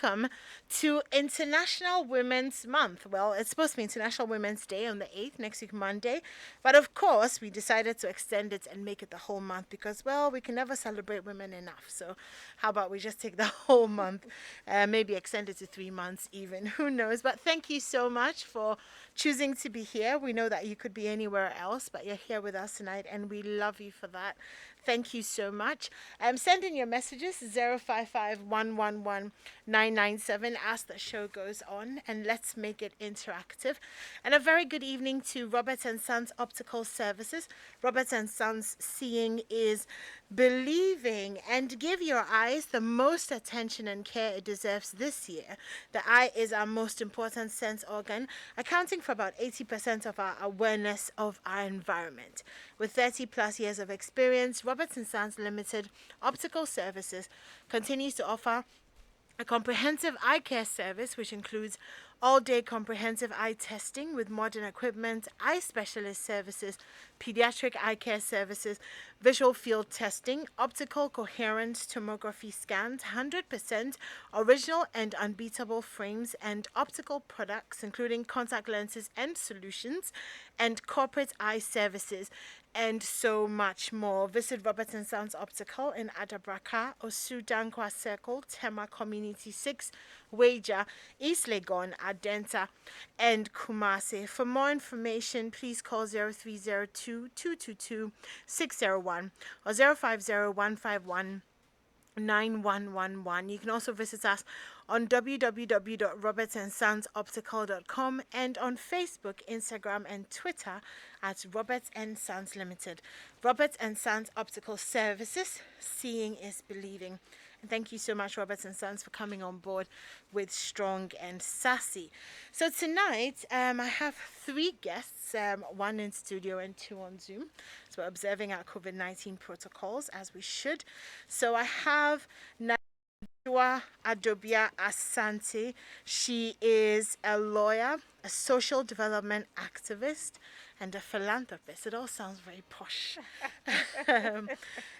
welcome to International Women's Month. Well, it's supposed to be International Women's Day on the 8th, next week, Monday. But of course, we decided to extend it and make it the whole month because, well, we can never celebrate women enough. So, how about we just take the whole month, maybe extend it to 3 months even? Who knows? But thank you so much for choosing to be here. We know that you could be anywhere else, but you're here with us tonight, and we love you for that. Thank you so much. Send in your messages 055 as the show goes on, and let's make it interactive. And a very good evening to Roberts and Sons Optical Services. Roberts and Sons, seeing is believing, and give your eyes the most attention and care it deserves this year. The eye is our most important sense organ, accounting for about 80% of our awareness of our environment. With 30 plus years of experience, Roberts and Sons Limited Optical Services continues to offer a comprehensive eye care service which includes all-day comprehensive eye testing with modern equipment, eye specialist services, pediatric eye care services, visual field testing, optical coherence tomography scans, 100% original and unbeatable frames, and optical products including contact lenses and solutions, and corporate eye services, and so much more. Visit Robert and Sons Optical in Adabraka, Osu Dankwa Circle, Tema Community 6, Waja, East Legon, Adenta, and Kumasi. For more information, please call 0302 222 601 or 050 9111. You can also visit us on www.robertsandsonsoptical.com and on Facebook, Instagram, and Twitter at Roberts and Sons Limited. Roberts and Sons Optical Services, seeing is believing. And thank you so much, Roberts and Sons, for coming on board with Strong and Sassy. So tonight, I have three guests, one in studio and two on Zoom. So we're observing our COVID-19 protocols as we should. So I have Animwaa Anim Addo. She is a lawyer, a social development activist, and a philanthropist. It all sounds very posh,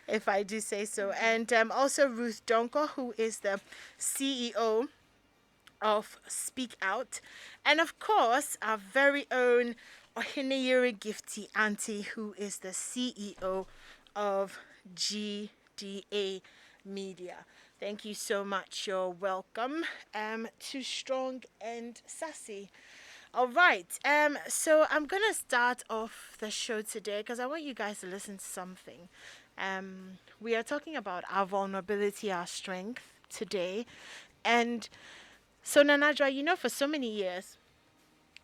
if I do say so. And also Ruth Donko, who is the CEO of Speak Out. And of course, our very own Ohineyeri Gifty Auntie, who is the CEO of GDA Media. Thank you so much. You're welcome to Strong and Sassy. All right. So I'm gonna start off the show today because I want you guys to listen to something. We are talking about our vulnerability, our strength today, and so Nanadra, for so many years,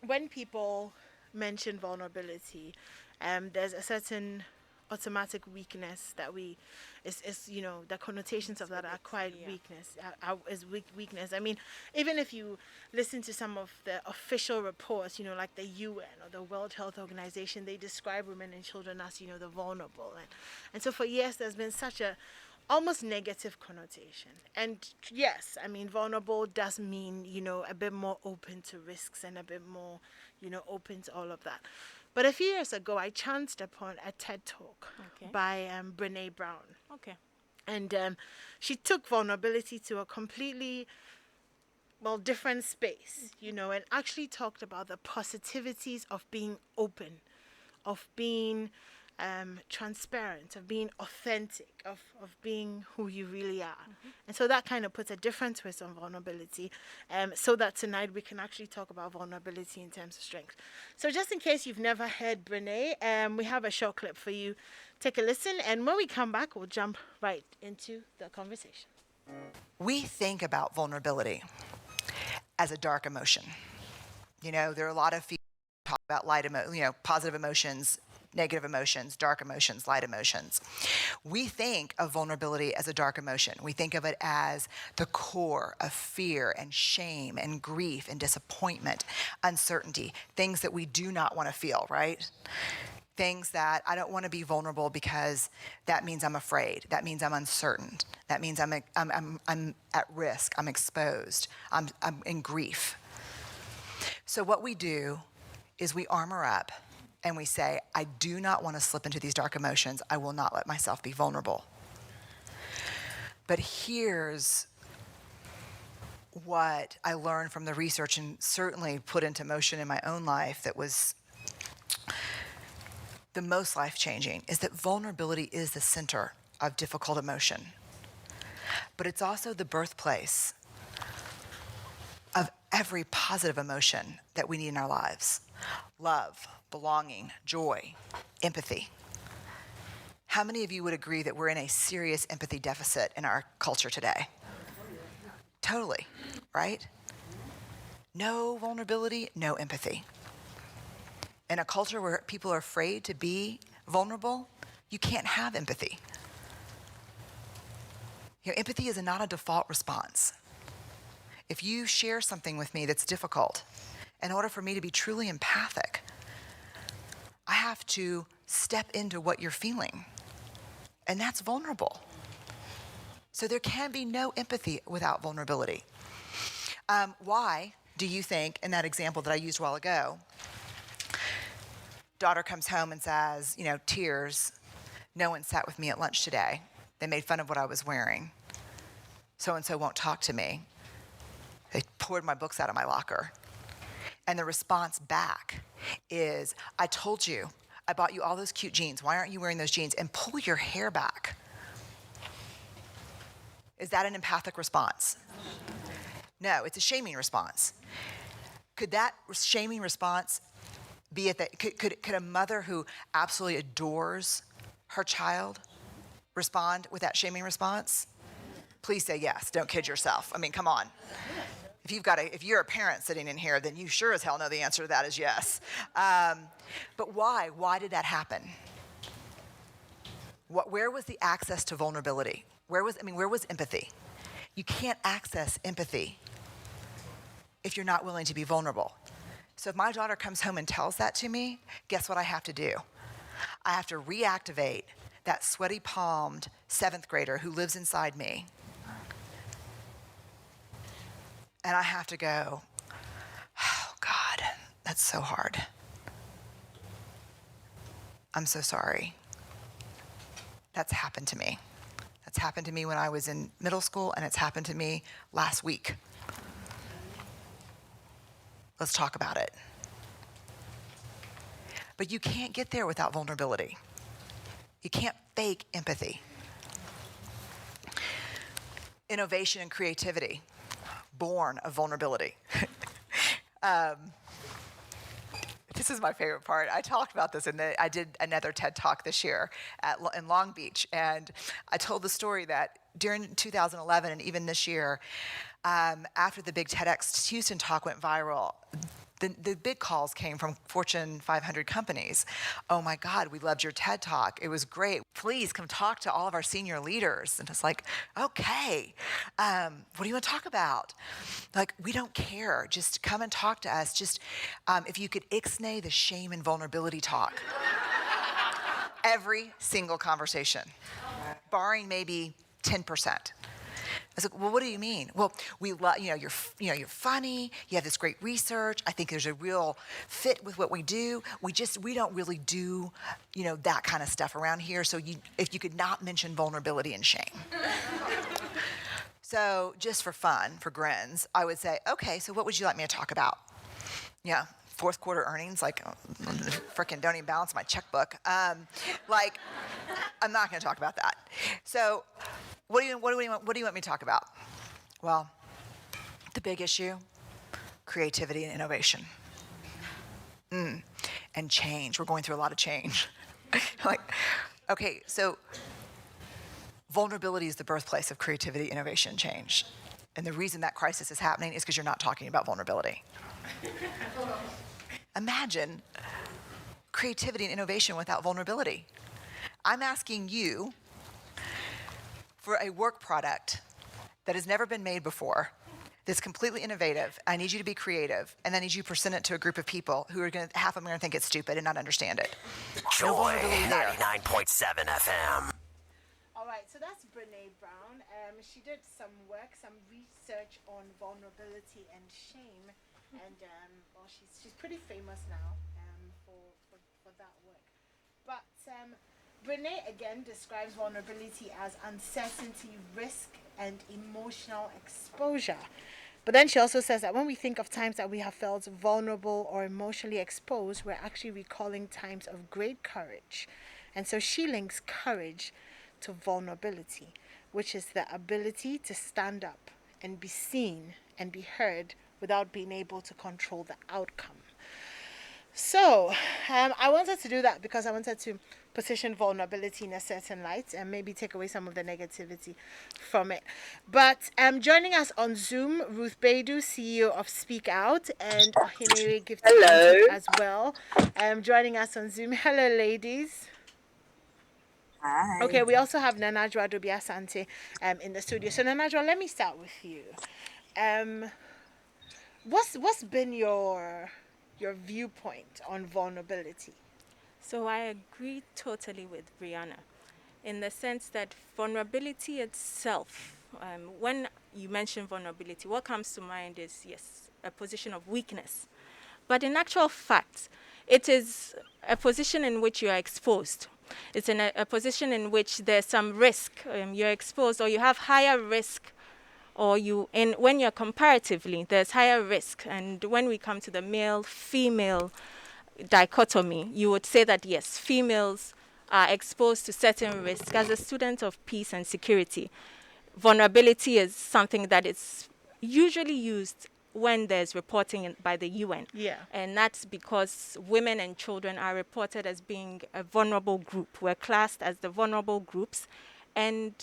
when people mention vulnerability, there's a certain automatic weakness that the connotations of that are quite weakness, weakness. I mean, even if you listen to some of the official reports, like the UN or the World Health Organization, they describe women and children as, the vulnerable. And so for years, there's been such a almost negative connotation. And yes, I mean, vulnerable does mean, a bit more open to risks and a bit more, open to all of that. But a few years ago, I chanced upon a TED Talk by Brene Brown. Okay. And she took vulnerability to a completely, different space, and actually talked about the positivities of being open, of being transparent, of being authentic, of being who you really are. And so that kind of puts a different twist on vulnerability, so that tonight we can actually talk about vulnerability in terms of strength. So just in case you've never heard Brene, we have a short clip for you. Take a listen, and when we come back, we'll jump right into the conversation. We think about vulnerability as a dark emotion. There are a lot of people who talk about positive emotions, negative emotions, dark emotions, light emotions. We think of vulnerability as a dark emotion. We think of it as the core of fear and shame and grief and disappointment, uncertainty, things that we do not want to feel, right? Things that I don't want to be vulnerable because that means I'm afraid. That means I'm uncertain. That means I'm at risk. I'm exposed. I'm in grief. So what we do is we armor up and we say, I do not want to slip into these dark emotions. I will not let myself be vulnerable. But here's what I learned from the research and certainly put into motion in my own life that was the most life-changing is that vulnerability is the center of difficult emotion. But it's also the birthplace of every positive emotion that we need in our lives. Love, belonging, joy, empathy. How many of you would agree that we're in a serious empathy deficit in our culture today? Totally, right? No vulnerability, no empathy. In a culture where people are afraid to be vulnerable, you can't have empathy. You know, empathy is not a default response. If you share something with me that's difficult, in order for me to be truly empathic, I have to step into what you're feeling. And that's vulnerable. So there can be no empathy without vulnerability. Why do you think, in that example that I used a while ago, daughter comes home and says, you know, tears, no one sat with me at lunch today. They made fun of what I was wearing. So-and-so won't talk to me. They poured my books out of my locker. And the response back is, I told you, I bought you all those cute jeans. Why aren't you wearing those jeans? And pull your hair back. Is that an empathic response? No, it's a shaming response. Could that shaming response be at the, could a mother who absolutely adores her child respond with that shaming response? Please say yes, don't kid yourself. I mean, come on. If you're a parent sitting in here, then you sure as hell know the answer to that is yes. But why? Why did that happen? Where was the access to vulnerability? Where was empathy? You can't access empathy if you're not willing to be vulnerable. So if my daughter comes home and tells that to me, guess what I have to do? I have to reactivate that sweaty palmed 7th grader who lives inside me. And I have to go, oh God, that's so hard. I'm so sorry. That's happened to me. That's happened to me when I was in middle school, and it's happened to me last week. Let's talk about it. But you can't get there without vulnerability. You can't fake empathy. Innovation and creativity, born of vulnerability. This is my favorite part. I talked about this I did another TED Talk this year in Long Beach, and I told the story that during 2011 and even this year, after the big TEDx Houston talk went viral, the big calls came from Fortune 500 companies. Oh my God, we loved your TED Talk. It was great. Please come talk to all of our senior leaders. And it's like, okay, what do you want to talk about? Like, we don't care. Just come and talk to us. Just if you could ixnay the shame and vulnerability talk. Every single conversation, barring maybe 10%. I was like, well, what do you mean? Well, we love, you're funny. You have this great research. I think there's a real fit with what we do. We don't really do, that kind of stuff around here. So if you could not mention vulnerability and shame. So just for fun, for grins, I would say, okay, so what would you like me to talk about? Yeah, fourth quarter earnings, like frickin' don't even balance my checkbook. I'm not going to talk about that. So what do you want me to talk about? Well, the big issue, creativity and innovation. And change. We're going through a lot of change. Okay, so vulnerability is the birthplace of creativity, innovation, and change. And the reason that crisis is happening is because you're not talking about vulnerability. Imagine creativity and innovation without vulnerability. I'm asking you for a work product that has never been made before, that's completely innovative. I need you to be creative, and I need you to present it to a group of people who are half of them are going to think it's stupid and not understand it. Joy 99.7 FM. All right, so that's Brene Brown. She did some research on vulnerability and shame, and she's pretty famous now for that work. But Brene again describes vulnerability as uncertainty, risk, and emotional exposure. But then she also says that when we think of times that we have felt vulnerable or emotionally exposed, we're actually recalling times of great courage. And so she links courage to vulnerability, which is the ability to stand up and be seen and be heard without being able to control the outcome. So, I wanted to do that because I wanted to position vulnerability in a certain light and maybe take away some of the negativity from it. But joining us on Zoom, Ruth Baidu, CEO of Speak Out, and Ohinere Gift Auntie as well. Joining us on Zoom. Hello, ladies. Hi. Okay, we also have Nanajwa Dobiasante in the studio. So, Nanajwa, let me start with you. Um, what's been your viewpoint on vulnerability? So I agree totally with Brianna in the sense that vulnerability itself, when you mention vulnerability, what comes to mind is, yes, a position of weakness. But in actual fact, it is a position in which you are exposed. It's in a position in which there's some risk. You're exposed or you have higher risk or when you're comparatively, there's higher risk. And when we come to the male-female dichotomy, you would say that yes, females are exposed to certain risks. As a student of peace and security, vulnerability is something that is usually used when there's reporting by the UN. Yeah. And that's because women and children are reported as being a vulnerable group. We're classed as the vulnerable groups. And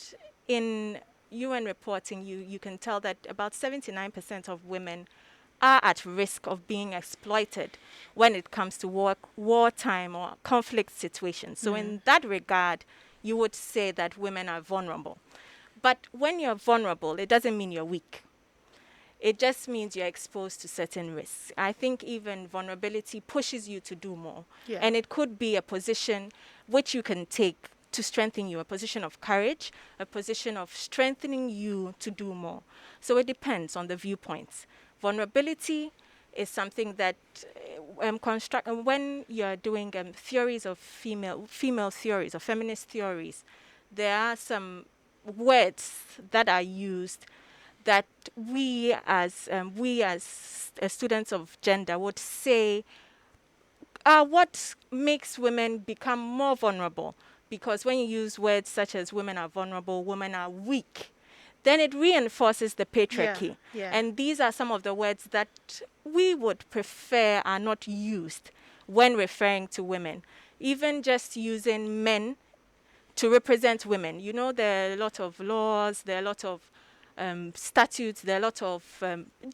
in UN reporting, you can tell that about 79% of women are at risk of being exploited when it comes to wartime or conflict situations. So in that regard, you would say that women are vulnerable. But when you're vulnerable, it doesn't mean you're weak. It just means you're exposed to certain risks. I think even vulnerability pushes you to do more. Yeah. And it could be a position which you can take to strengthen you, a position of courage, a position of strengthening you to do more. So it depends on the viewpoints. Vulnerability is something that when you're doing theories of female theories or feminist theories, there are some words that are used that we as students of gender would say what makes women become more vulnerable. Because when you use words such as women are vulnerable, women are weak, then it reinforces the patriarchy. Yeah. And these are some of the words that we would prefer are not used when referring to women. Even just using men to represent women. You know, there are a lot of laws, there are a lot of statutes, there are a lot of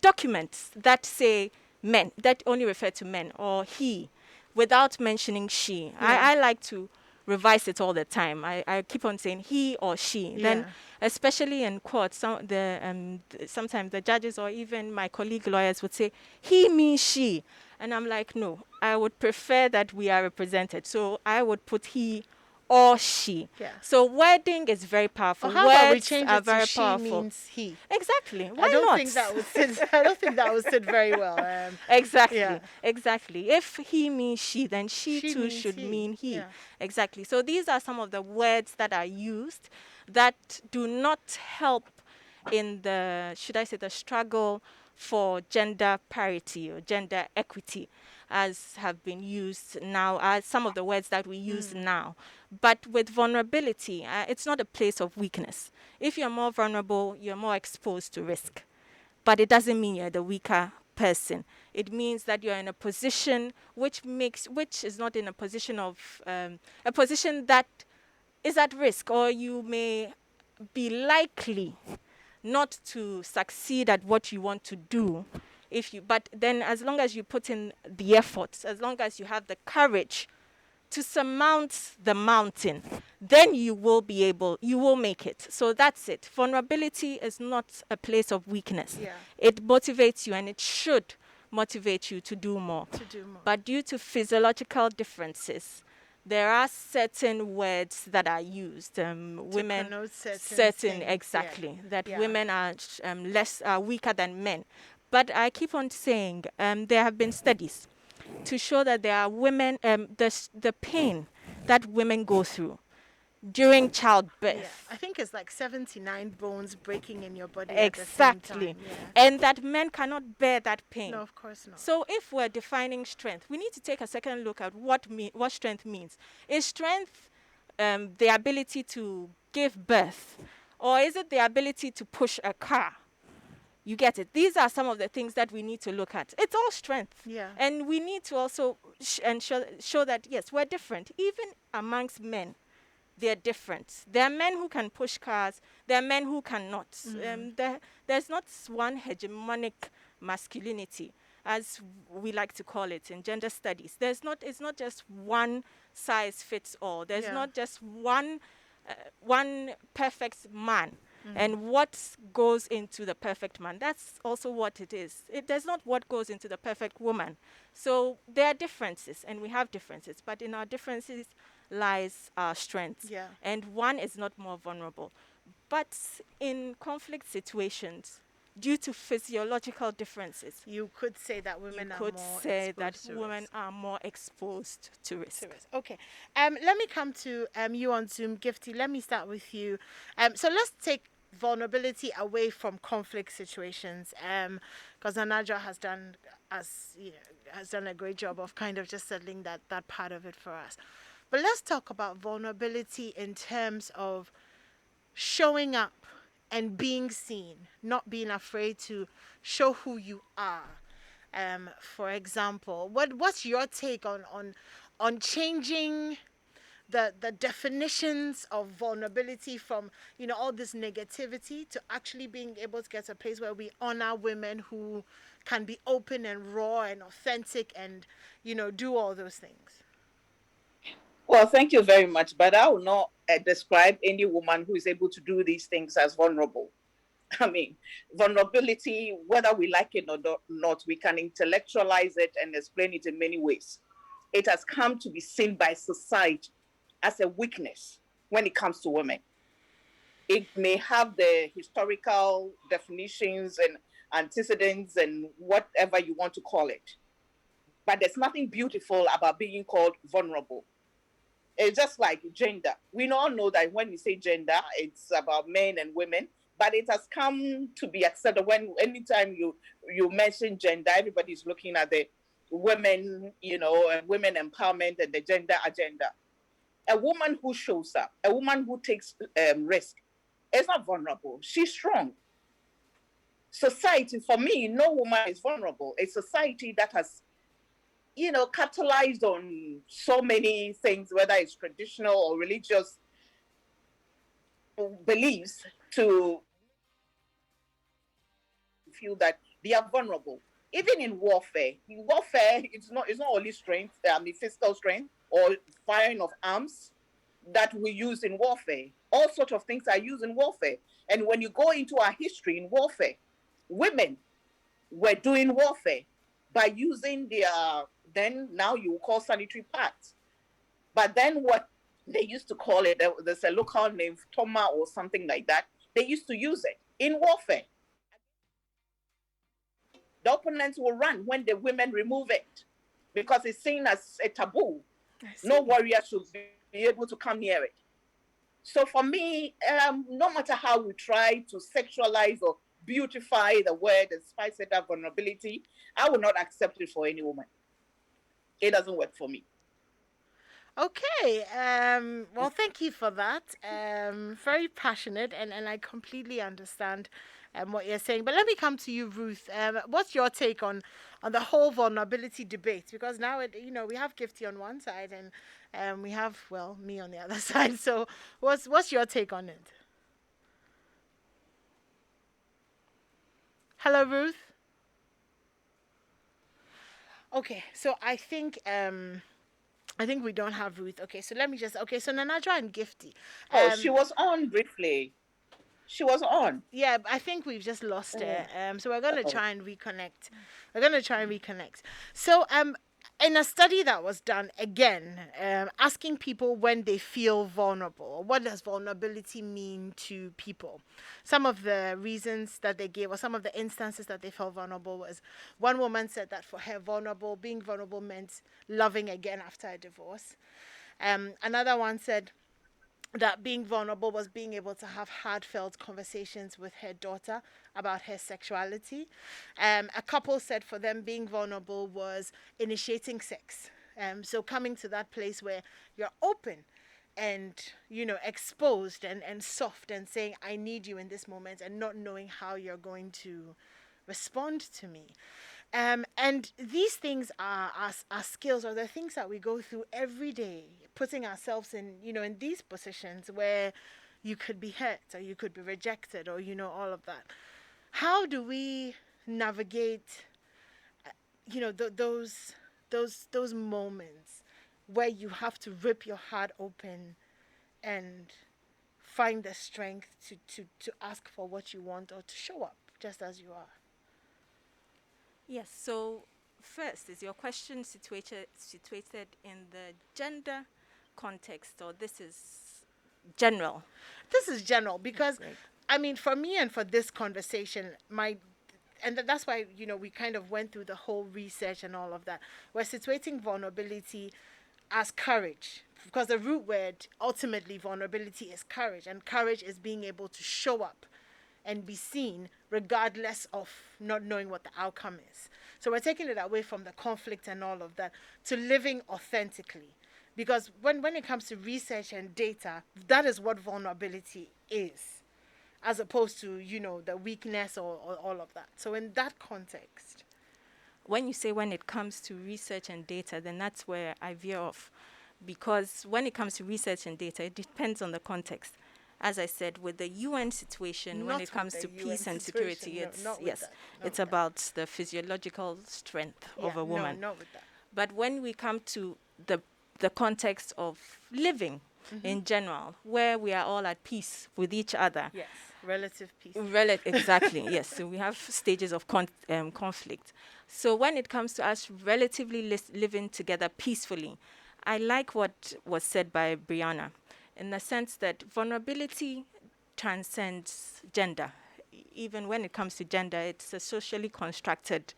documents that say men, that only refer to men, or he, without mentioning she. Yeah. I like to revise it all the time. I keep on saying he or she. Yeah. Then, especially in court, sometimes the judges or even my colleague lawyers would say, he means she. And I'm like, no, I would prefer that we are represented. So I would put he or she. Yeah. So wording is very powerful. Or how about we Words change are it very to she powerful. means he? Exactly. Why I don't not? think that would sit. I don't think that would sit very well. Exactly. Yeah. Exactly. If he means she, then she She too means should he. mean he. Yeah. Exactly. So these are some of the words that are used that do not help in the, should I say, the struggle for gender parity or gender equity, as have been used now, as some of the words that we use now. But with vulnerability, it's not a place of weakness. If you're more vulnerable, you're more exposed to risk. But it doesn't mean you're the weaker person. It means that you're in a position which is not in a position of, a position that is at risk, or you may be likely not to succeed at what you want to do but then as long as you put in the effort, as long as you have the courage to surmount the mountain, then you will make it. So that's it. Vulnerability is not a place of weakness. Yeah. It motivates you, and it should motivate you to do more. To do more. But due to physiological differences, there are certain words that are used. Women, connote certain things, exactly, yeah. that Yeah. women are weaker than men. But I keep on saying there have been studies to show that there are women, the pain that women go through during Yeah, childbirth. I think it's like 79 bones breaking in your body at the same Exactly. time. Yeah. And that men cannot bear that pain. No, of course not. So if we're defining strength, we need to take a second look at what strength means. Is strength the ability to give birth, or is it the ability to push a car? You get it. These are some of the things that we need to look at. It's all strength. Yeah. And we need to also show that, yes, we're different. Even amongst men, they're different. There are men who can push cars. There are men who cannot. There's not one hegemonic masculinity, as we like to call it in gender studies. There's not. It's not just one size fits all. There's Yeah. not just one perfect man. And what goes into the perfect man, that's also what it is. There's not what goes into the perfect woman. So there are differences, and we have differences, but in our differences lies our strengths. Yeah. And one is not more vulnerable. But in conflict situations, due to physiological differences, You could say that you women are could more say that exposed to women risk. are more exposed to risk. Okay. Let me come to you on Zoom, Gifty. Let me start with you. So let's take vulnerability away from conflict situations. Because Anadra has done has done a great job of kind of just settling that part of it for us. But let's talk about vulnerability in terms of showing up and being seen, not being afraid to show who you are. For example, what's your take on changing the definitions of vulnerability from all this negativity to actually being able to get to a place where we honor women who can be open and raw and authentic and do all those things. Well, thank you very much. But I will not describe any woman who is able to do these things as vulnerable. I mean, vulnerability, whether we like it or not, we can intellectualize it and explain it in many ways. It has come to be seen by society as a weakness when it comes to women. It may have the historical definitions and antecedents and whatever you want to call it. But there's nothing beautiful about being called vulnerable. It's just like gender. We all know that when we say gender, it's about men and women, but it has come to be accepted when anytime you mention gender, everybody's looking at the women, women empowerment and the gender agenda. A woman who shows up, a woman who takes risk, is not vulnerable. She's strong. Society, for me, no woman is vulnerable. A society that has capitalized on so many things, whether it's traditional or religious beliefs, to feel that they are vulnerable. Even in warfare, it's not only strength, physical strength or firing of arms that we use in warfare. All sorts of things are used in warfare. And when you go into our history in warfare, women were doing warfare by using their, then now you call sanitary pads. But then what they used to call it, there's a local name, Toma or something like that. They used to use it in warfare. The opponents will run when the women remove it because it's seen as a taboo. No warrior should be able to come near it. So for me, no matter how we try to sexualize or beautify the word and spice it up vulnerability, I will not accept it for any woman. It doesn't work for me. Okay. Well, thank you for that. Very passionate, and I completely understand what you're saying. But let me come to you, Ruth. What's your take on the whole vulnerability debate? Because now we have Gifty on one side, and we have me on the other side. So what's your take on it? Hello, Ruth. Okay, so I think we don't have Ruth. Okay, so let me just. Okay, so Nanadra and Gifty. Oh, she was on briefly. She was on. Yeah, I think we've just lost her. So we're gonna try and reconnect. We're gonna try and reconnect. So in a study that was done again, asking people when they feel vulnerable, what does vulnerability mean to people? Some of the reasons that they gave, or some of the instances that they felt vulnerable, was one woman said that for her, being vulnerable meant loving again after a divorce. Another one said that being vulnerable was being able to have heartfelt conversations with her daughter about her sexuality. A couple said for them being vulnerable was initiating sex. So coming to that place where you're open and exposed and soft and saying I need you in this moment and not knowing how you're going to respond to me. And these things are skills, or the things that we go through every day, putting ourselves in, in these positions where you could be hurt or you could be rejected or, all of that. How do we navigate, those moments where you have to rip your heart open and find the strength to ask for what you want or to show up just as you are? Yes, so first, is your question situated in the gender context, or this is general? This is general because, Great. I mean, for me and for this conversation, that's why, we kind of went through the whole research and all of that. We're situating vulnerability as courage, because the root word, ultimately, vulnerability is courage, and courage is being able to show up and be seen regardless of not knowing what the outcome is. So we're taking it away from the conflict and all of that to living authentically. Because when it comes to research and data, that is what vulnerability is, as opposed to, the weakness or all of that. So in that context. When you say when it comes to research and data, then that's where I veer off. Because when it comes to research and data, it depends on the context. As I said, with the UN situation, when Not it comes with to the UN peace and situation, security, no, it's not with yes, that. it's Okay. about the physiological strength of Yeah, a woman. No, not with that. But when we come to the context of living in general, where we are all at peace with each other, Yes, relative peace. Exactly, yes. So we have stages of conflict. So when it comes to us relatively living together peacefully, I like what was said by Brianna in the sense that vulnerability transcends gender. Even when it comes to gender, it's a socially constructed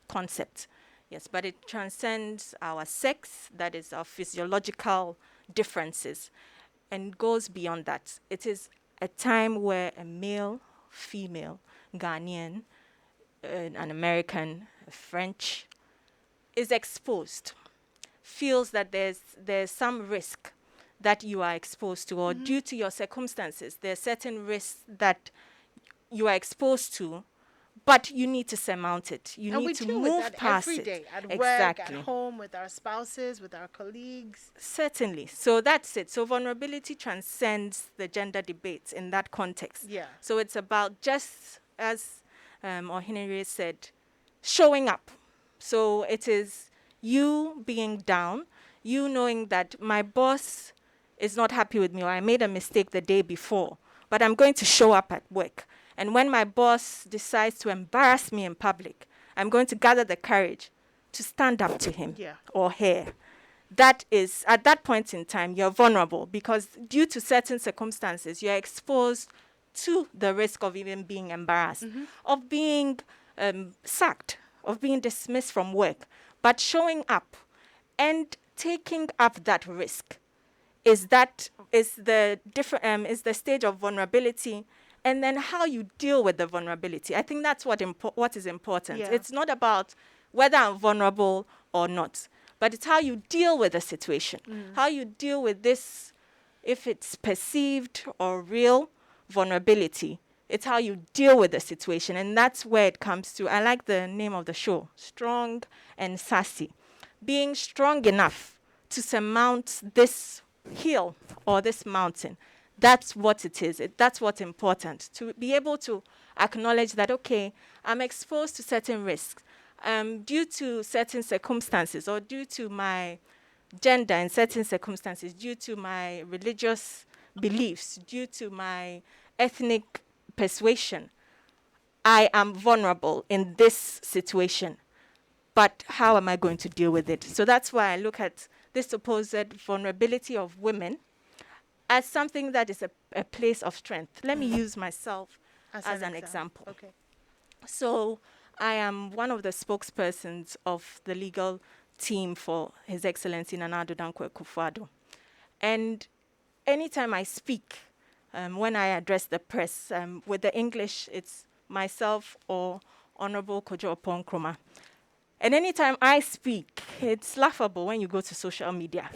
concept. Yes, but it transcends our sex, that is our physiological differences, and goes beyond that. It is a time where a male, female, Ghanaian, an American, a French, is exposed, feels that there's some risk that you are exposed to, or due to your circumstances, there's certain risks that you are exposed to, but you need to surmount it. You And need we to deal with move that past every it. day, at work, at Exactly. home, with our spouses, with our colleagues. Certainly. So that's it. So vulnerability transcends the gender debates in that context. Yeah. So it's about, just as Ohinere said, showing up. So it is you being down, you knowing that my boss is not happy with me, or I made a mistake the day before, but I'm going to show up at work. And when my boss decides to embarrass me in public, I'm going to gather the courage to stand up to him Yeah. or her. That is, at that point in time, you're vulnerable because due to certain circumstances, you're exposed to the risk of even being embarrassed, of being sacked, of being dismissed from work. But showing up and taking up that risk is the stage of vulnerability, and then how you deal with the vulnerability. I think that's what is important. Yeah. It's not about whether I'm vulnerable or not, but it's how you deal with the situation, how you deal with this, if it's perceived or real vulnerability. It's how you deal with the situation, and that's where it comes to. I like the name of the show, Strong and Sassy. Being strong enough to surmount this hill or this mountain. That's what it is. That's what's important. To be able to acknowledge that, okay, I'm exposed to certain risks due to certain circumstances, or due to my gender in certain circumstances, due to my religious beliefs, due to my ethnic persuasion. I am vulnerable in this situation, but how am I going to deal with it? So that's why I look at this supposed vulnerability of women as something that is a place of strength. Let me use myself as an example. Okay. So I am one of the spokespersons of the legal team for His Excellency Nana Addo Dankwa Akufo-Addo. And anytime I speak, when I address the press, with the English, it's myself or Honorable Kojo Oponkroma. And anytime I speak, it's laughable when you go to social media,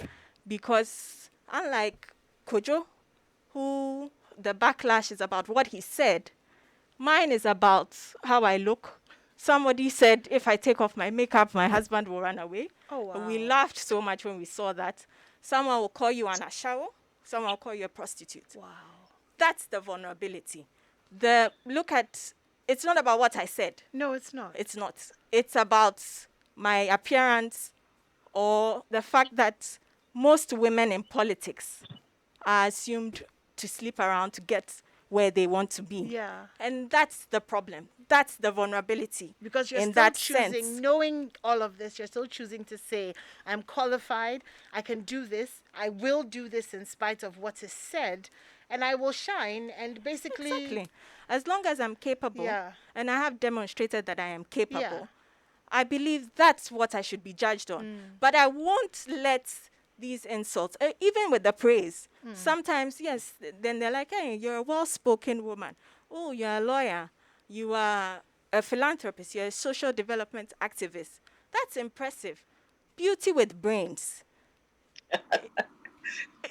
because unlike Kojo, who the backlash is about what he said, mine is about how I look. Somebody said if I take off my makeup, my husband will run away. Oh, wow. We laughed so much when we saw that. Someone will call you an ashawo. Someone will call you a prostitute. Wow. That's the vulnerability. It's not about what I said. No, it's not. It's not. It's about my appearance, or the fact that most women in politics are assumed to sleep around to get where they want to be. Yeah. And that's the problem. That's the vulnerability. Because you're in still that choosing, sense. knowing all of this, you're still choosing to say, I'm qualified, I can do this, I will do this in spite of what is said, and I will shine. And basically, Exactly. As long as I'm capable, Yeah. and I have demonstrated that I am capable, Yeah. I believe that's what I should be judged on. But I won't let these insults, even with the praise, sometimes, yes, then they're like, hey, you're a well-spoken woman. Oh, you're a lawyer. You are a philanthropist. You're a social development activist. That's impressive. Beauty with brains.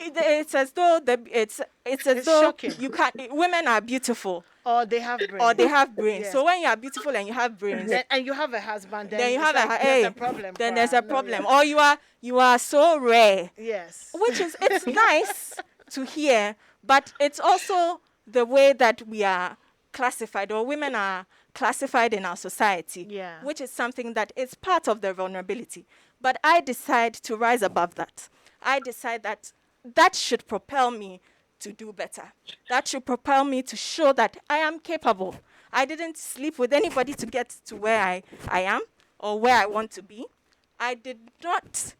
It's as though it's as It's though shocking. you can't. Women are beautiful, or they have brains. or they have brains. Yes. So when you are beautiful and you have brains, And you have a husband, then you it's have like, there's there's a a problem. Then there's a No, problem. yeah. Or you are so rare, Yes. which is it's nice to hear, but it's also the way that we are classified, or women are classified in our society, Yeah. which is something that is part of the vulnerability. But I decide to rise above that. I decide that that should propel me to do better. That should propel me to show that I am capable. I didn't sleep with anybody to get to where I am or where I want to be. I did not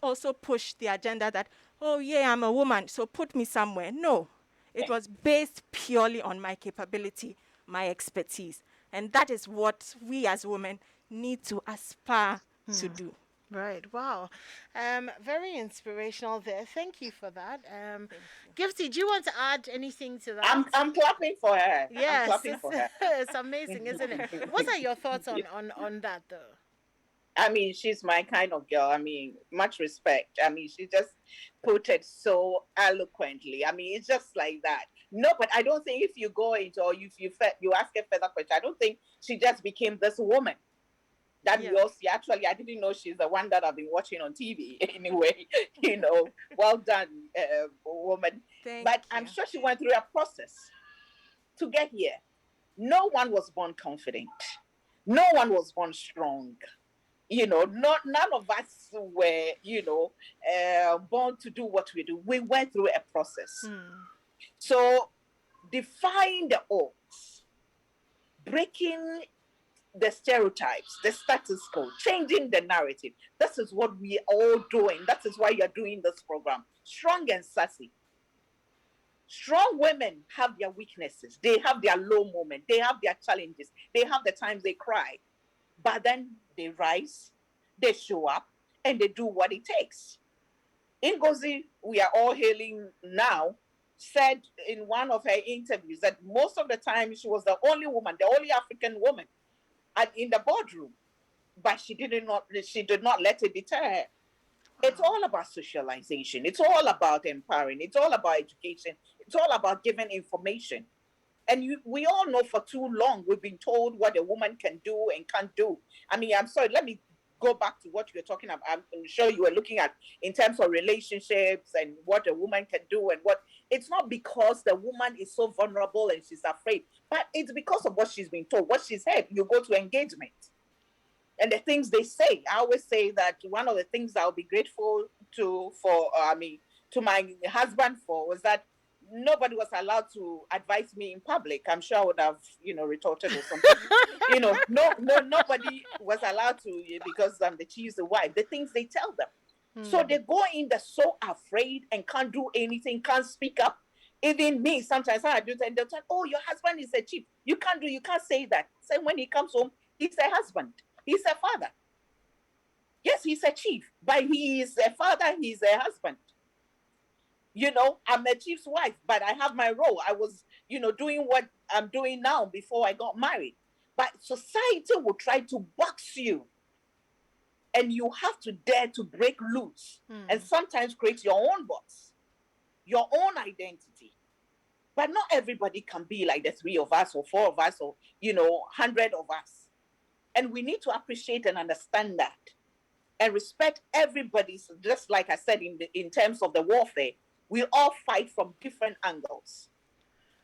also push the agenda that, oh yeah, I'm a woman, so put me somewhere. No, it was based purely on my capability, my expertise. And that is what we as women need to aspire to do. Right. Wow. Very inspirational there. Thank you for that. Gifty, do you want to add anything to that? I'm clapping for her. I'm Yes, clapping for her. it's amazing, isn't it? What are your thoughts on that, though? I mean, she's my kind of girl. I mean, much respect. I mean, she just put it so eloquently. I mean, it's just like that. No, but I don't think if you go into, or if you ask a further question, I don't think she just became this woman that we all see. Actually, I didn't know she's the one that I've been watching on TV anyway. Well done, woman. But I'm sure she went through a process to get here. No one was born confident. No one was born strong. None of us were, born to do what we do. We went through a process. So defying the odds, breaking the stereotypes, the status quo, changing the narrative. This is what we are all doing. That is why you're doing this program. Strong and sassy. Strong women have their weaknesses. They have their low moment. They have their challenges. They have the times they cry. But then they rise, they show up, and they do what it takes. Ngozi, we are all hailing now, said in one of her interviews that most of the time she was the only woman, the only African woman in the boardroom, but she did not let it deter her. It's all about socialization. It's all about empowering. It's all about education. It's all about giving information. And we all know for too long we've been told what a woman can do and can't do. I mean, I'm sorry, let me go back to what you were talking about. I'm sure you were looking at in terms of relationships and what a woman can do and what. It's not because the woman is so vulnerable and she's afraid, but it's because of what she's been told, what she's heard. You go to engagement and the things they say. I always say that one of the things I'll be grateful to my husband for was that nobody was allowed to advise me in public. I'm sure I would have, retorted or something. Nobody was allowed to, because I'm the chief's wife. The things they tell them. So they go in, they're so afraid and can't do anything, can't speak up. Even me, sometimes I do that, and they'll tell, oh, your husband is a chief. You can't say that. Say when he comes home, he's a husband. He's a father. Yes, he's a chief, but he is a father, he's a husband. I'm a chief's wife, but I have my role. I was, doing what I'm doing now before I got married. But society will try to box you, and you have to dare to break loose and sometimes create your own box, your own identity. But not everybody can be like the three of us or four of us or, 100 of us. And we need to appreciate and understand that and respect everybody's, just like I said, in terms of the warfare, we all fight from different angles.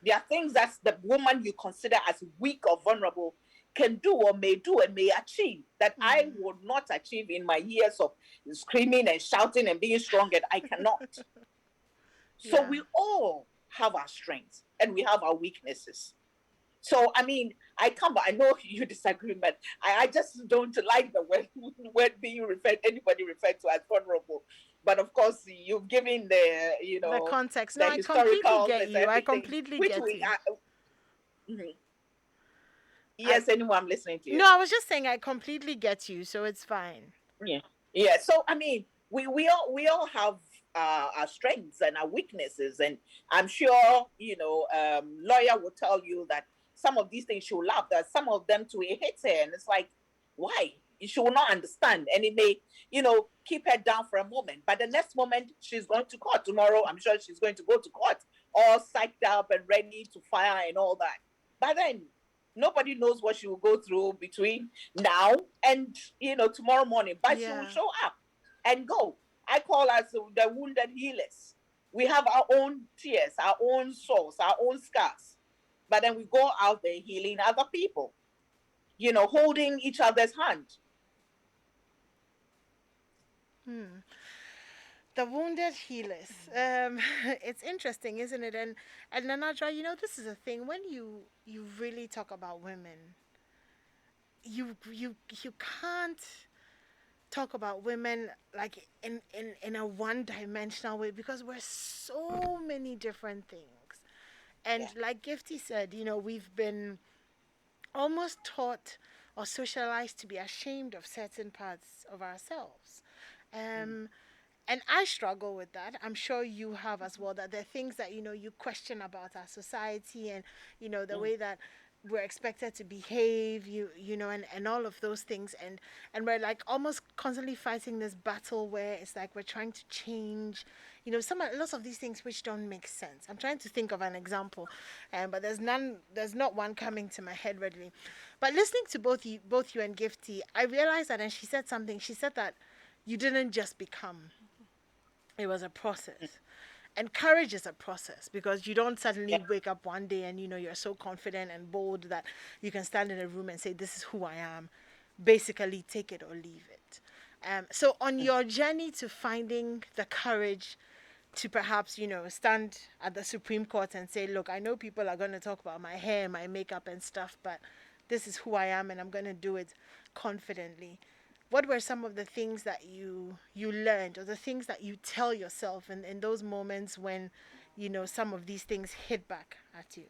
There are things that the woman you consider as weak or vulnerable can do and may achieve that I would not achieve in my years of screaming and shouting and being strong, and I cannot. So we all have our strengths and we have our weaknesses. So I know you disagree, but I just don't like the word being anybody referred to as vulnerable. But of course, you've given The context. No, the I completely historical get you. I completely which get we you. are. Mhm. Yes, anyone, I'm listening to you. No, I was just saying I completely get you, so it's fine. Yeah, yeah. So we all have our strengths and our weaknesses, and I'm sure lawyer will tell you that some of these things she'll laugh, that some of them too it hits her, and it's like, why? She will not understand, and it may keep her down for a moment, but the next moment she's going to court. Tomorrow I'm sure she's going to go to court, all psyched up and ready to fire and all that. But then nobody knows what she will go through between now and tomorrow morning, but she will show up and go. I call us the wounded healers. We have our own tears, our own souls, our own scars, but then we go out there healing other people, holding each other's hand. The wounded healers. It's interesting, isn't it? And Nanadra, this is a thing. When you really talk about women, you can't talk about women like in a one-dimensional way, because we're so many different things. And like Gifty said, we've been almost taught or socialized to be ashamed of certain parts of ourselves. And I struggle with that. I'm sure you have as well, that there are things that you question about our society, and the way that we're expected to behave, and all of those things, and we're like almost constantly fighting this battle where it's like we're trying to change lots of these things which don't make sense. I'm trying to think of an example, but there's not one coming to my head readily. But listening to both you and Gifty, I realized that, and she said something. She said that you didn't just become. It was a process. And courage is a process, because you don't suddenly wake up one day and you're so confident and bold that you can stand in a room and say, this is who I am. Basically, take it or leave it. So on your journey to finding the courage to perhaps, stand at the Supreme Court and say, look, I know people are going to talk about my hair, my makeup and stuff, but this is who I am and I'm going to do it confidently. What were some of the things that you learned, or the things that you tell yourself in those moments when some of these things hit back at you?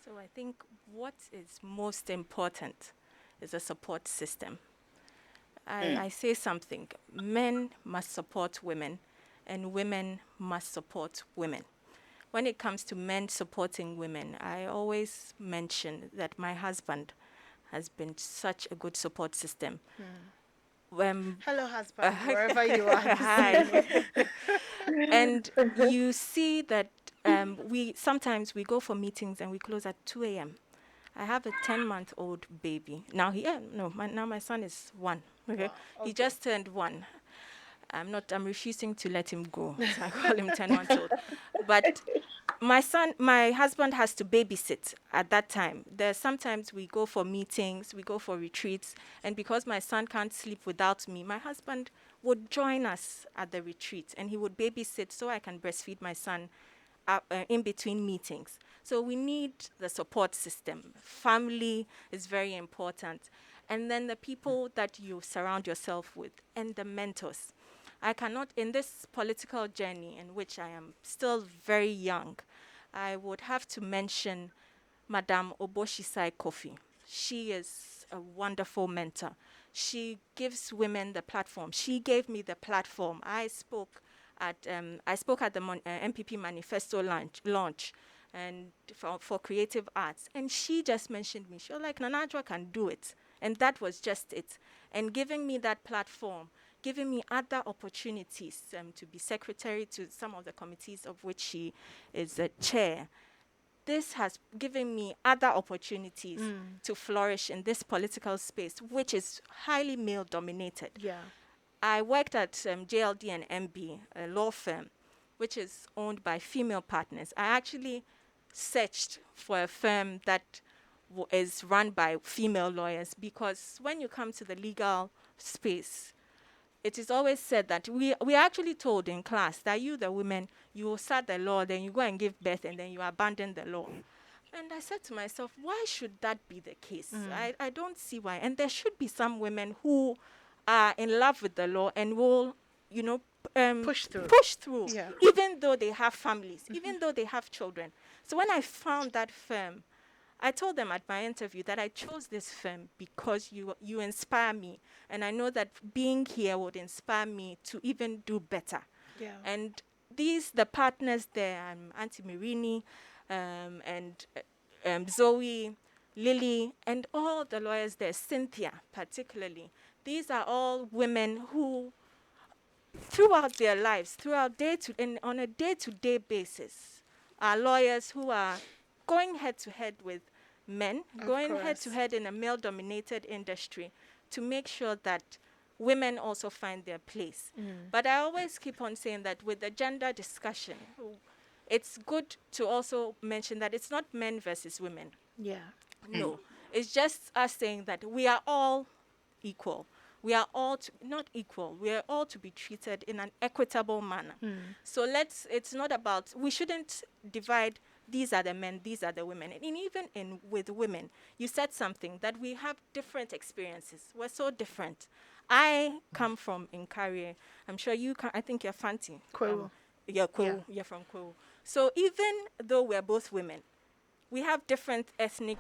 So I think what is most important is a support system. I say something. Men must support women, and women must support women. When it comes to men supporting women, I always mention that my husband has been such a good support system. Hello, husband, wherever you are. Hi. And you see that we sometimes go for meetings and we close at 2 a.m. I have a 10-month-old baby. Now now my son is 1. Okay? Wow, okay. He just turned 1. I'm refusing to let him go. So I call him 10 months old. But my husband has to babysit at that time. There's sometimes we go for meetings, we go for retreats, and because my son can't sleep without me, my husband would join us at the retreat, and he would babysit so I can breastfeed my son in between meetings. So we need the support system. Family is very important. And then the people that you surround yourself with, and the mentors. I cannot, in this political journey in which I am still very young, I would have to mention Madame Oboshisai Kofi. She is a wonderful mentor. She gives women the platform. She gave me the platform. I spoke I spoke at the MPP manifesto launch and for creative arts. And she just mentioned me. She was like, Nana Addo can do it. And that was just it. And giving me that platform, giving me other opportunities to be secretary to some of the committees of which she is a chair. This has given me other opportunities to flourish in this political space, which is highly male-dominated. Yeah. I worked at JLD and MB, a law firm, which is owned by female partners. I actually searched for a firm that is run by female lawyers, because when you come to the legal space, it is always said that we are actually told in class that you, the women, you will start the law, then you go and give birth, and then you abandon the law. And I said to myself, why should that be the case? I don't see why. And there should be some women who are in love with the law and will, Push through. Yeah. even though they have families, even though they have children. So when I found that firm, I told them at my interview that I chose this firm because you inspire me. And I know that being here would inspire me to even do better. Yeah. And the partners there, Auntie Mirini, and Zoe, Lily, and all the lawyers there, Cynthia particularly. These are all women who, throughout their lives, on a day-to-day basis, are lawyers who are going head-to-head with men, going head-to-head in a male-dominated industry to make sure that women also find their place. But I always keep on saying that with the gender discussion, it's good to also mention that it's not men versus women. Yeah. No, it's just us saying that we are all equal. We are all not equal. We are all to be treated in an equitable manner. So it's not about, we shouldn't divide, these are the men, these are the women. And even with women, you said something that we have different experiences. We're so different. I come from Nkari. I'm sure you can. I think you're Fanti. Kwewu. Yeah, Kwewu. You're from Kwewu. So even though we're both women, we have different ethnic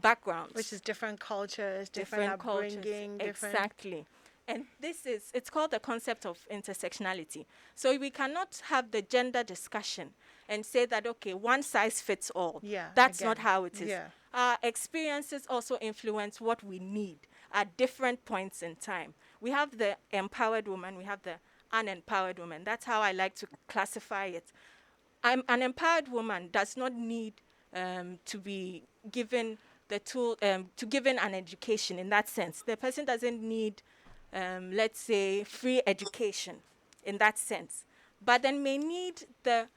backgrounds. Which is different cultures, different upbringing, different. Exactly. And it's called the concept of intersectionality. So we cannot have the gender discussion and say that, okay, one size fits all. Yeah. That's not how it is. Yeah. Our experiences also influence what we need at different points in time. We have the empowered woman, we have the unempowered woman. That's how I like to classify it. An empowered woman does not need to be given the tool, to given an education in that sense. The person doesn't need, let's say, free education in that sense, but then may need the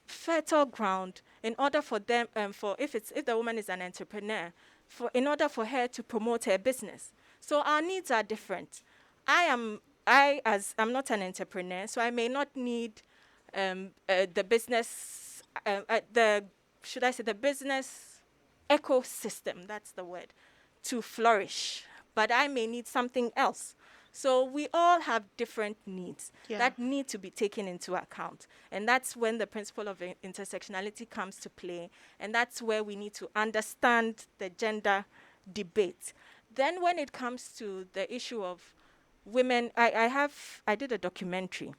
fertile ground in order for them, if the woman is an entrepreneur, in order for her to promote her business. So our needs are different. I'm not an entrepreneur, so I may not need the business, the business ecosystem, that's the word, to flourish. But I may need something else. So we all have different needs that need to be taken into account. And that's when the principle of intersectionality comes to play. And that's where we need to understand the gender debate. Then when it comes to the issue of women, I did a documentary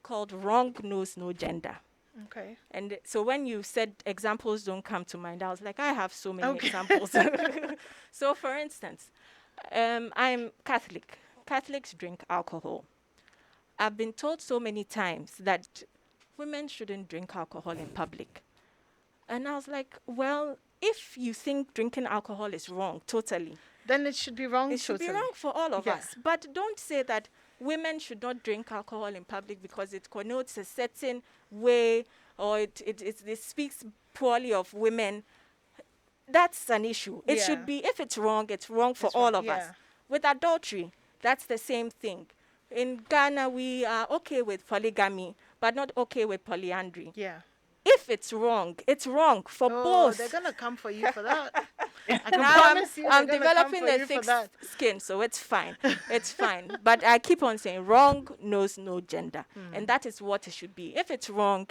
called Wrong Knows No Gender. Okay. And so when you said examples don't come to mind, I was like, I have so many examples. So for instance, I'm Catholic. Catholics drink alcohol. I've been told so many times that women shouldn't drink alcohol in public. And I was like, well, if you think drinking alcohol is wrong, totally, then it should be wrong. it should be wrong for all of us. But don't say that women should not drink alcohol in public because it connotes a certain way, or it speaks poorly of women. That's an issue. It should be, if it's wrong for all of us. With adultery, that's the same thing. In Ghana, we are okay with polygamy, but not okay with polyandry. Yeah. If it's wrong for both. They're going to come for you for that. I can Now promise you I'm they're gonna come developing for the you for thick that. skin, so it's fine. It's fine. But I keep on saying wrong knows no gender. And that is what it should be. If it's wrong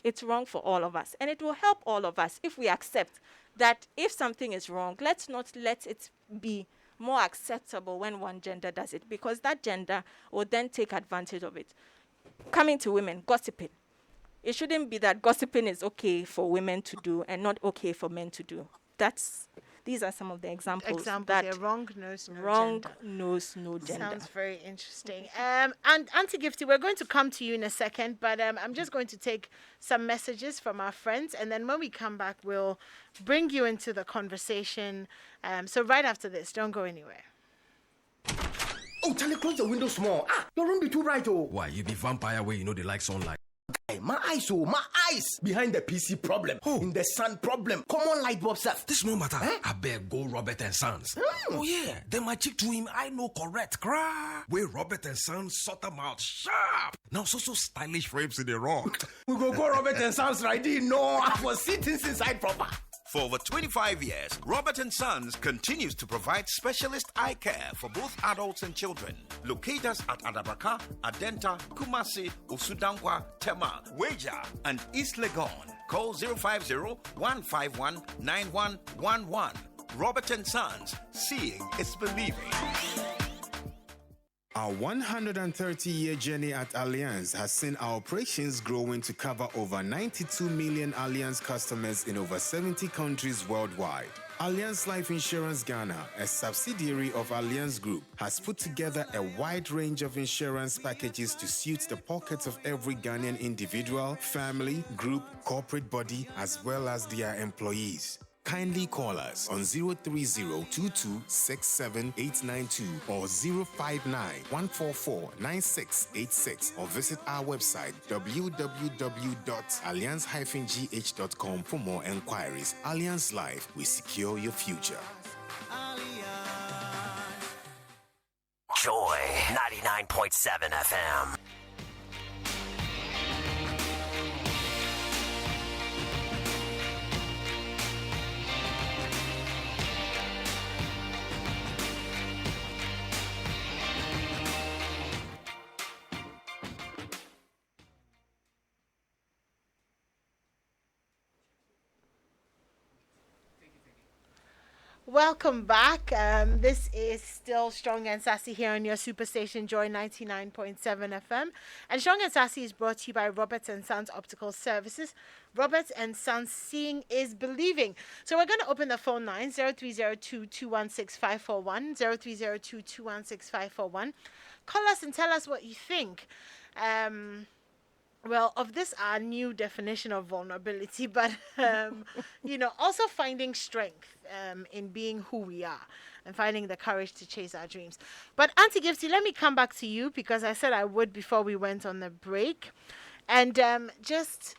for all of us. And it will help all of us if we accept that if something is wrong, let's not let it be more acceptable when one gender does it, because that gender will then take advantage of it. coming to women, gossiping. It shouldn't be that gossiping is okay for women to do and not okay for men to do. These are some of the examples that They're wrong knows no wrong gender. knows no gender. Sounds very interesting. And Auntie Gifty, we're going to come to you in a second, but I'm just going to take some messages from our friends, and then when we come back, we'll bring you into the conversation. So right after this, don't go anywhere. Oh, Charlie, close the window small. Your room be too bright, oh. Why, you be vampire where you know they like sunlight? Hey, my eyes. Behind the PC problem. In the sun problem. Common light bulb stuff. This no matter. I beg go Robert and Sons. Oh yeah, then my chick to him, I know correct. Cry. Where Robert and Sons sort them out sharp. Now so stylish frames in the rock. We go Robert and Sons right in. No, I was sitting inside proper. For over 25 years, Robert & Sons continues to provide specialist eye care for both adults and children. Locate us at Adabraka, Adenta, Kumasi, Usudankwa, Tema, Weja, and East Legon. Call 050-151-9111. Robert & Sons, seeing is believing. Our 130-year journey at Allianz has seen our operations growing to cover over 92 million Allianz customers in over 70 countries worldwide. Allianz Life Insurance Ghana, a subsidiary of Allianz Group, has put together a wide range of insurance packages to suit the pockets of every Ghanaian individual, family, group, corporate body, as well as their employees. Kindly call us on 030-2267-892 or 059-144-9686 or visit our website www.allianz-gh.com for more enquiries. Allianz Life, we secure your future. Joy 99.7 FM. Welcome back. This is still Strong and Sassy here on your Superstation Joy 99.7 FM. And Strong and Sassy is brought to you by Robert & Sons Optical Services. Robert & Sons, seeing is believing. So we're going to open the phone line, 0302-216-541, 0302-216-541. Call us and tell us what you think. Well, of this, our new definition of vulnerability, but, also finding strength in being who we are and finding the courage to chase our dreams. But Auntie Gifty, let me come back to you because I said I would before we went on the break. And so let's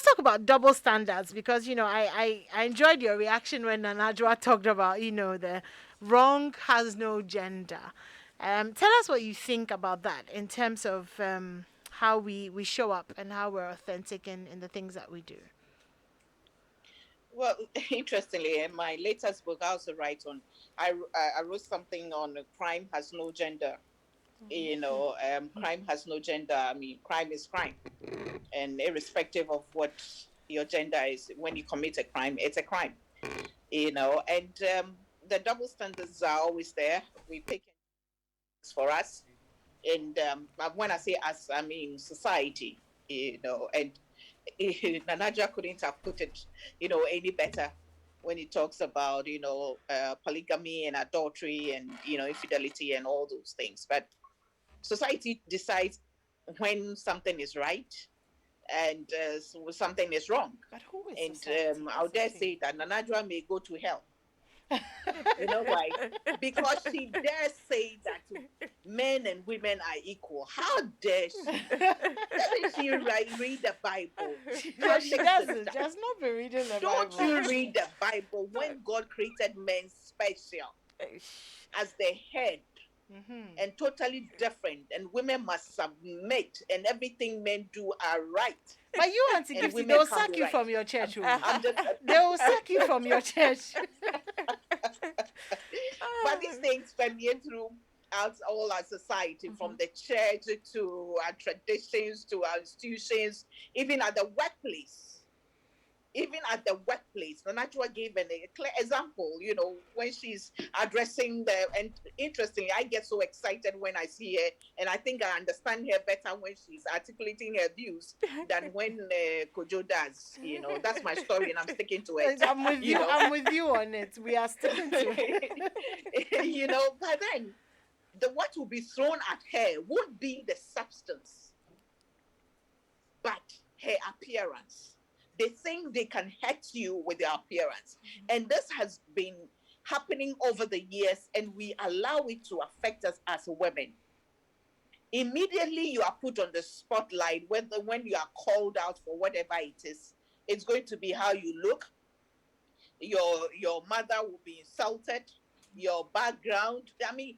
talk about double standards because, I enjoyed your reaction when Nanajwa talked about, the wrong has no gender. Tell us what you think about that in terms of how we show up and how we're authentic in the things that we do. Well, interestingly, in my latest book, I also I wrote something on crime has no gender. Crime has no gender. I mean, crime is crime. And irrespective of what your gender is, when you commit a crime, it's a crime. And the double standards are always there. We pick for us. And when I say us, I mean society, and Nanaja couldn't have put it, any better when he talks about, polygamy and adultery and, infidelity and all those things. But society decides when something is right and something is wrong. But who is and society? I would dare say that Nanajwa may go to hell. You know why? Because she dares say that men and women are equal. How dare she? Doesn't she read the Bible? No, she doesn't. She has not been reading the Bible. Don't you read the Bible when God created men special as the head and totally different, and women must submit, and everything men do are right. But you, Auntie Gifty, they will sack you from your church. They will sack you from your church. But these things permeate throughout all our society, from the church to our traditions to our institutions, even at the workplace. even at the workplace. Nanajua gave a clear example, when she's addressing and interestingly, I get so excited when I see her, and I think I understand her better when she's articulating her views than when Kojo does. That's my story, and I'm sticking to it. I'm with you. I'm with you on it. We are sticking to it. But then what will be thrown at her won't be the substance, but her appearance. They think they can hurt you with their appearance. And this has been happening over the years, and we allow it to affect us as women. Immediately you are put on the spotlight, when you are called out for whatever it is, it's going to be how you look. Your mother will be insulted, your background. I mean,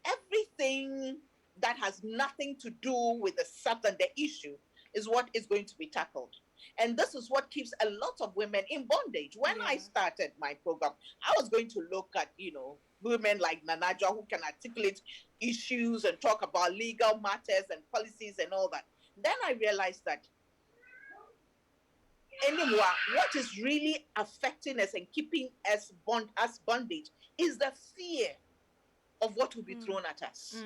everything that has nothing to do with the substance, the issue, is what is going to be tackled. And this is what keeps a lot of women in bondage. When I started my program, I was going to look at, women like Nanaja who can articulate issues and talk about legal matters and policies and all that. Then I realized that anymore, what is really affecting us and keeping us bondage is the fear of what will be thrown at us.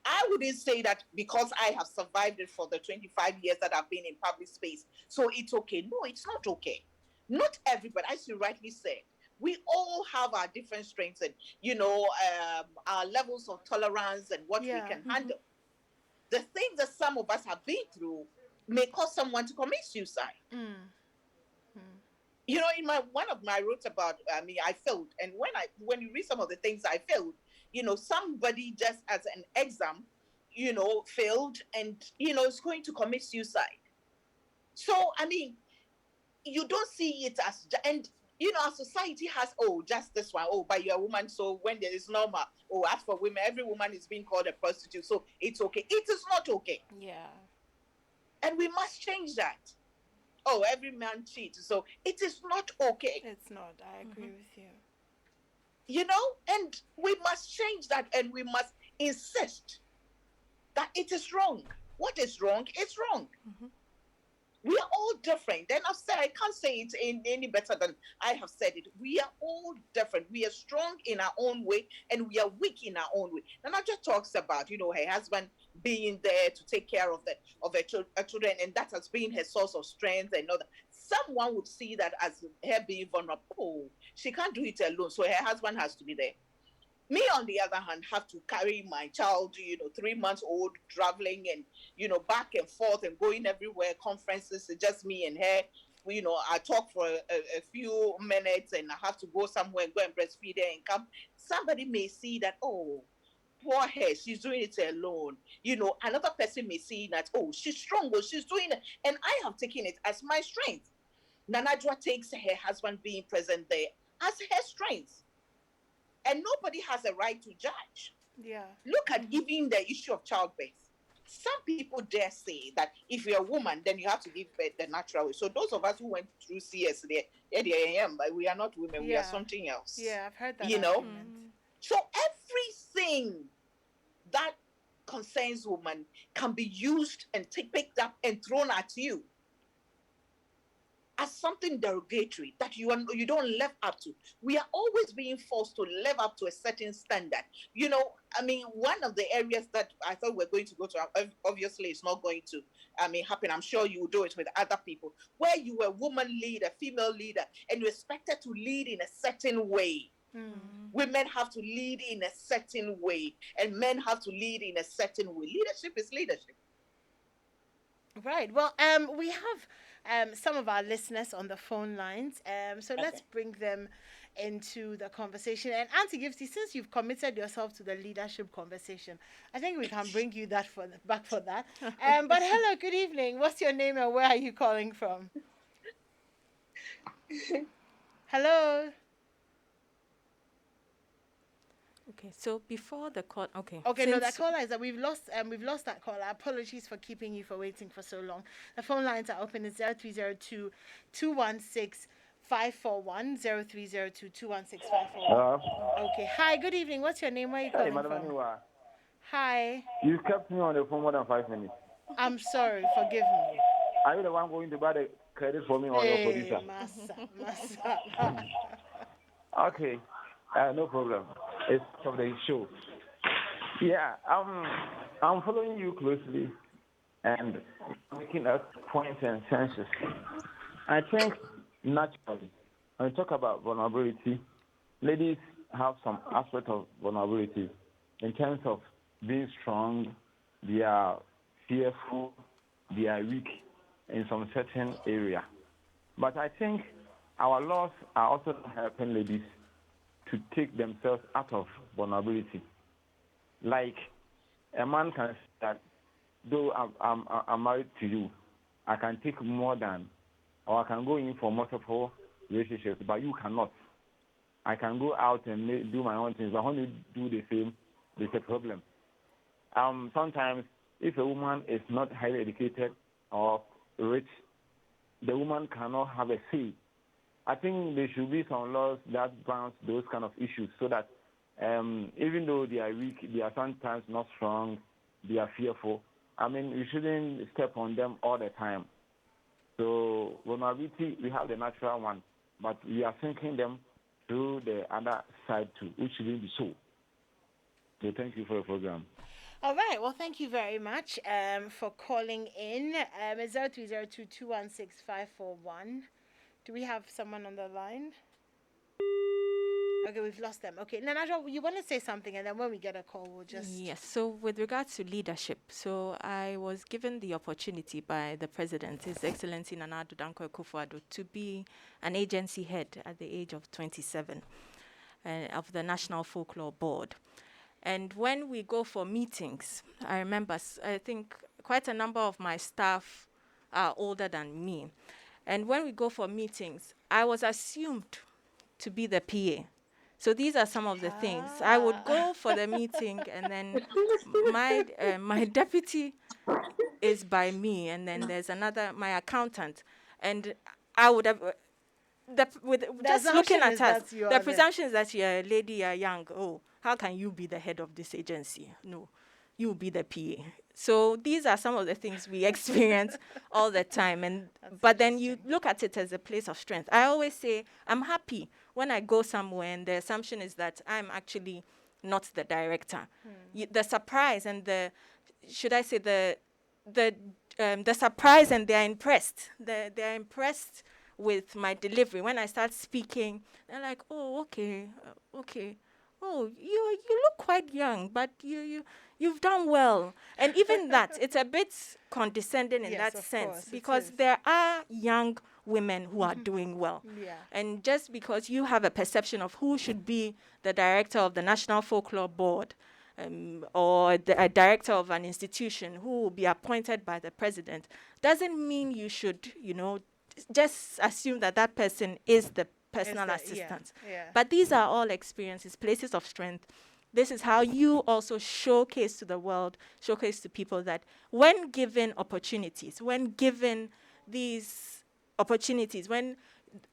I wouldn't say that because I have survived it for the 25 years that I've been in public space, so it's okay. No, it's not okay. Not everybody, as you rightly said, we all have our different strengths and, our levels of tolerance and what we can handle. The things that some of us have been through may cause someone to commit suicide. In one of my wrote about I failed, and when you read some of the things I failed, somebody just as an exam, failed and is going to commit suicide. So you don't see it as, and our society has, just this one, but you're a woman, so when there is normal, as for women, every woman is being called a prostitute, so it's okay. It is not okay. And we must change that. Every man cheats, so it is not okay. It's not. I agree with you. And we must change that, and we must insist that it is wrong. What is wrong is wrong. We are all different. Then I can't say it any better than I have said it. We are all different. We are strong in our own way, and we are weak in our own way. Nana just talks about, her husband being there to take care of her children, and that has been her source of strength and all that. Someone would see that as her being vulnerable. She can't do it alone, so her husband has to be there. Me, on the other hand, have to carry my child, 3 months old, traveling and, back and forth and going everywhere, conferences, it's just me and her. I talk for a few minutes and I have to go somewhere and go and breastfeed her and come. Somebody may see that, poor her, she's doing it alone. Another person may see that, she's strong, she's doing it. And I have taken it as my strength. Nanajwa takes her husband being present there as her strength. And nobody has a right to judge. Look at even the issue of childbirth. Some people dare say that if you're a woman, then you have to give birth the natural way. So those of us who went through CS, but we are not women. We are something else. I've heard that. So everything that concerns women can be used and picked up and thrown at you as something derogatory that you don't live up to. We are always being forced to live up to a certain standard. One of the areas that I thought we're going to go to, obviously it's not going to happen. I'm sure you will do it with other people, where you were a woman leader, female leader, and you're expected to lead in a certain way. Women have to lead in a certain way, and men have to lead in a certain way. Leadership is leadership. Right. Well, we have some of our listeners on the phone lines. So let's bring them into the conversation. And Auntie Gifty, since you've committed yourself to the leadership conversation, I think we can bring you back for that. But hello, good evening. What's your name and where are you calling from? Hello. Okay, so before the call, okay. Okay, no, that caller is that we've lost that caller. Apologies for keeping you for waiting for so long. The phone lines are open. It's 0302 216 541 0302 216 541. Okay. Hi, good evening. What's your name? Where are you calling Madam from? Animwaa. Hi. You kept me on the phone more than 5 minutes. I'm sorry. Forgive me. Are you the one going to buy the credit for me or your producer? Massa. Okay, no problem. It's of the show. Yeah, I'm following you closely and looking at points and senses. I think naturally, when we talk about vulnerability, ladies have some aspect of vulnerability in terms of being strong, they are fearful, they are weak in some certain area. But I think our laws are also helping ladies to take themselves out of vulnerability. Like a man can say that, though I'm married to you, I can take more than, or I can go in for multiple relationships, but you cannot. I can go out and do my own things, but when you do the same, there's a problem. Sometimes, if a woman is not highly educated or rich, the woman cannot have a say. I think there should be some laws that bounce those kind of issues so that even though they are weak, they are sometimes not strong, they are fearful. I mean, we shouldn't step on them all the time. So vulnerability, we have the natural one, but we are thinking them through the other side too, which shouldn't be so. So thank you for the program. All right. Well, thank you very much for calling in. It's 0302216541. Do we have someone on the line? Okay, we've lost them. Okay, Nanajo, you want to say something, and then when we get a call, we'll just... Yes, so with regards to leadership, so I was given the opportunity by the President, His Excellency Nana Addo Dankwa Akufo-Addo, to be an agency head at the age of 27 of the National Folklore Board. And when we go for meetings, I remember, I think quite a number of my staff are older than me. And when we go for meetings, I was assumed to be the PA. So these are some of the things. I would go for the meeting, and then my deputy is by me, and then there's another, my accountant. And I would have... just looking at us, the presumption is that you're a lady, you're young. Oh, how can you be the head of this agency? No, you be the PA. So these are some of the things we experience all the time. But then you look at it as a place of strength. I always say I'm happy when I go somewhere, and the assumption is that I'm actually not the director. The surprise and the surprise, and they're impressed. They're impressed with my delivery. When I start speaking, they're like, "Oh, okay. Oh, you look quite young, but you've done well." And even that, it's a bit condescending in that sense, because there are young women who are doing well. Yeah. And just because you have a perception of who should be the director of the National Folklore Board, or a director of an institution who will be appointed by the president, doesn't mean you should, just assume that that person is the personal assistant. Yeah. But these are all experiences, places of strength. This is how you also showcase to the world, showcase to people that when given opportunities, when given these opportunities, when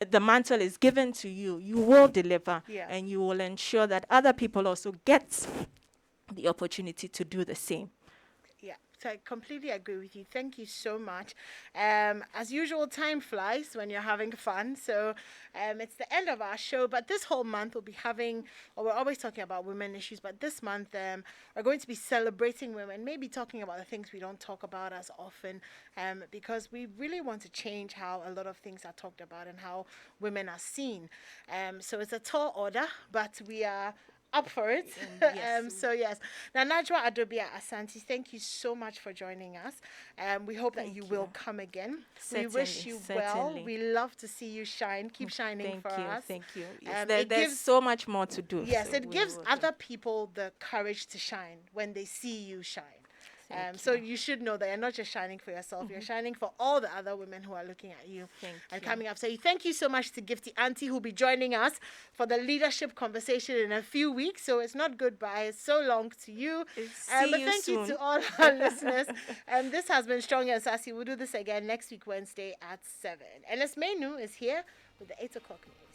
the mantle is given to you, you will deliver, and you will ensure that other people also get the opportunity to do the same. Yeah, so I completely agree with you. Thank you so much. As usual, time flies when you're having fun. So it's the end of our show. But this whole month we'll be we're always talking about women issues. But this month we're going to be celebrating women, maybe talking about the things we don't talk about as often, because we really want to change how a lot of things are talked about and how women are seen. So it's a tall order, but we are up for it. So yes, now Najwa Adobia Asante, thank you so much for joining us. We hope that you will come again. We wish you well. We love to see you shine. Keep shining for us. Thank you. Yes, there's so much more to do. Yes, it gives other people the courage to shine when they see you shine. So you should know that you're not just shining for yourself, you're shining for all the other women who are looking at you coming up. So thank you so much to Gifty Auntie, who'll be joining us for the leadership conversation in a few weeks. So it's not goodbye, it's so long to you. But thank you to all our listeners. This has been Strong and Sassy. We'll do this again next week, Wednesday at 7. And Menu is here with the 8 o'clock news.